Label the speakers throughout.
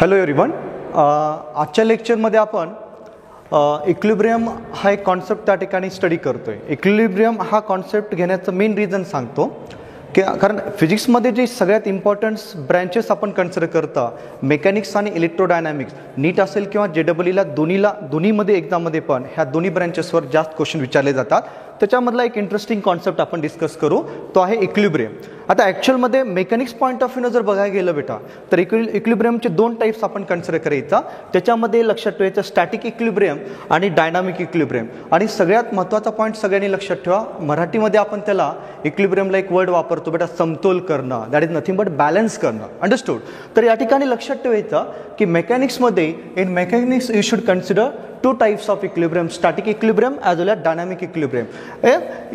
Speaker 1: Hello everyone, आजच्या लेक्चरमध्ये आपण इक्विलिब्रियम हा एक कॉन्सेप्ट त्या ठिकाणी स्टडी करतोय. इक्विलिब्रियम हा कॉन्सेप्ट घेण्याचं मेन रिझन सांगतो की कारण फिजिक्समध्ये जे सगळ्यात इम्पॉर्टंट ब्रँचेस आपण कन्सिडर करता मेकॅनिक्स आणि इलेक्ट्रोडायनॅमिक्स, नीट असेल किंवा JEEला दोन्हीमध्ये एक्झाममध्ये पण ह्या दोन्ही ब्रँचेसवर जास्त क्वेश्चन विचारले जातात. त्याच्यामधला एक इंटरेस्टिंग कॉन्सेप्ट आपण डिस्कस करू, तो आहे इक्विलिब्रियम. आता ॲक्च्युअलमध्ये मेकॅनिक्स पॉईंट ऑफ व्ह्यूनं जर बघायला गेलं बेटा तर इक्विलिब्रियमचे दोन टाईप्स आपण कन्सिडर करायचा. त्याच्यामध्ये लक्षात ठेवायचं स्टॅटिक इक्विलिब्रियम आणि डायनामिक इक्विलिब्रियम. आणि सगळ्यात महत्त्वाचा पॉईंट सगळ्यांनी लक्षात ठेवा, मराठीमध्ये आपण त्याला इक्विलिब्रियमला एक वर्ड वापरतो बेटा, समतोल करणं. That is nothing but balance करणं. अंडरस्टूड. तर या ठिकाणी लक्षात ठेवायचं की in mechanics you should consider two types of equilibrium, static equilibrium as well as dynamic equilibrium.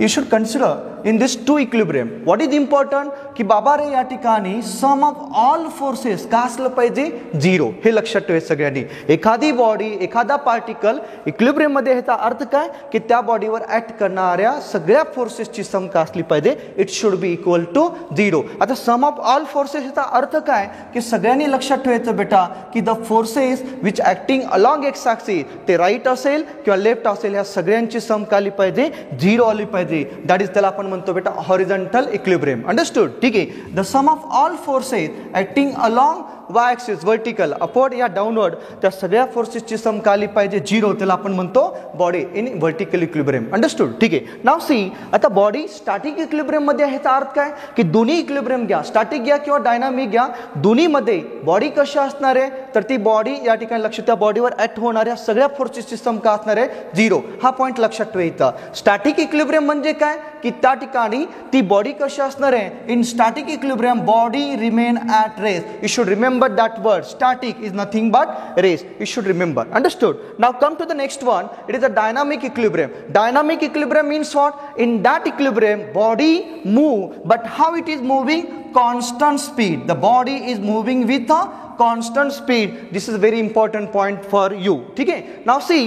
Speaker 1: You should consider in this two equilibrium what is important की बाबा रे या ठिकाणी सम ऑफ ऑल फोर्सेस का असलं पाहिजे, झिरो. हे लक्षात ठेवायचं सगळ्यांनी. एखादी बॉडी, एखादा पार्टिकल इक्विलिब्रियम मध्ये ह्याचा अर्थ काय की त्या बॉडीवर ऍक्ट करणाऱ्या सगळ्या फोर्सेसची सम का असली पाहिजे, it should be equal to zero. आता सम ऑफ ऑल फोर्सेस ह्याचा अर्थ काय की सगळ्यांनी लक्षात ठेवायचं बेटा की the forces which acting along x axis, ते राईट असेल किंवा लेफ्ट असेल, ह्या सगळ्यांची सम का आली पाहिजे, झिरो आली पाहिजे. दॅट इज त्याला आपण म्हणतो बेटा हॉरिझॉन्टल इक्विलिब्रियम. अंडरस्टूड. ठीक आहे. The sum of all forces acting along Y axis, vertical, upward या डाऊनवर्ड, त्या सगळ्या फोर्सेसची सम का आली पाहिजे, झिरो. त्याला आपण म्हणतो body in vertical equilibrium. Understood. ठीक आहे. नाव सी, आता बॉडी स्टॅटिक इक्विलिब्रियम मध्ये ह्याचा अर्थ काय की दोन्ही इक्विलिब्रियम घ्या, स्टॅटिक घ्या किंवा डायनामिक घ्या, दोन्हीमध्ये बॉडी कशी असणार आहे तर ती बॉडी या ठिकाणी लक्ष, त्या बॉडीवर ऍक्ट होणाऱ्या सगळ्या फोर्सेसची सम का असणार आहे, झिरो. हा पॉईंट लक्षात ठेवायचा. स्टॅटिक इक्विलिब्रियम म्हणजे काय की त्या ठिकाणी ती बॉडी कशी असणार आहे, in static equilibrium body remain at rest. You should remember that word static is nothing but rest. You should remember. Understood. Now come to the next one. It is a dynamic equilibrium. Dynamic equilibrium means what? In that equilibrium body move, but how it is moving? Constant speed. The body is moving with a constant speed. This is a very important point for you. Okay. Now see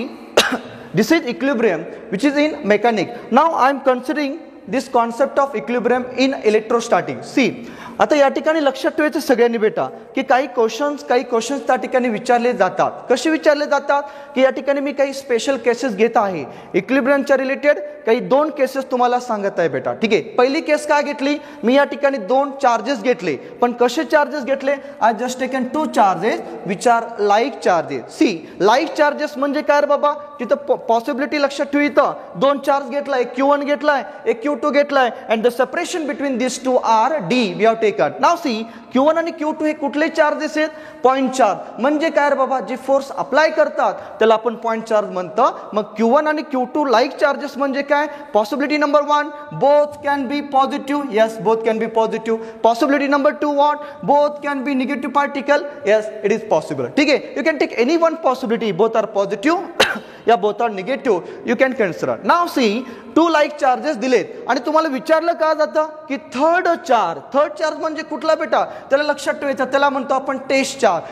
Speaker 1: this is equilibrium which is in mechanics. Now I am considering this concept of equilibrium in electrostatic. See, आता या ठिकाणी लक्षात ठेवायचं सगळ्यांनी बेटा की काही questions त्या ठिकाणी विचारले जातात. कसे विचारले जातात की या ठिकाणी मी काही स्पेशल केसेस घेत आहे इक्विलिब्रियमच्या रिलेटेड. काही दोन केसेस तुम्हाला सांगत आहे बेटा. ठीक आहे. पहिली केस काय घेतली, मी या ठिकाणी दोन चार्जेस घेतले. पण कसे चार्जेस घेतले, I just taken two charges which are like charges. See, like charges म्हणजे काय रे बाबा, तिथं पॉसिबिलिटी लक्षात ठेवायचं. दोन चार्ज घेतलाय, Q1 घेतलाय, एक Q2 घेतलाय, and the separation between this two are D. We have taken. Now see, Q1 आणि Q2 हे कुठले चार्जेस आहेत, पॉइंट चार्ज. म्हणजे काय रे बाबा, जे फोर्स अप्लाय करतात त्याला आपण पॉइंट चार्ज म्हणतो. मग Q1 आणि Q2 लाईक चार्जेस म्हणजे काय, possibility number 1 both can be positive. Yes, both can be positive. Possibility number 2 what, both can be negative particle. Yes, it is possible. ठीक आहे. You can take any one possibility, both are positive या both are negative, you can consider. Now see, two like charges दिलेत आणि तुम्हाला विचारलं का जातं की थर्ड चार्ज म्हणजे कुठला बेटा, त्याला लक्षात ठेवायचं, त्याला म्हणतो आपण टेस्ट चार्ज.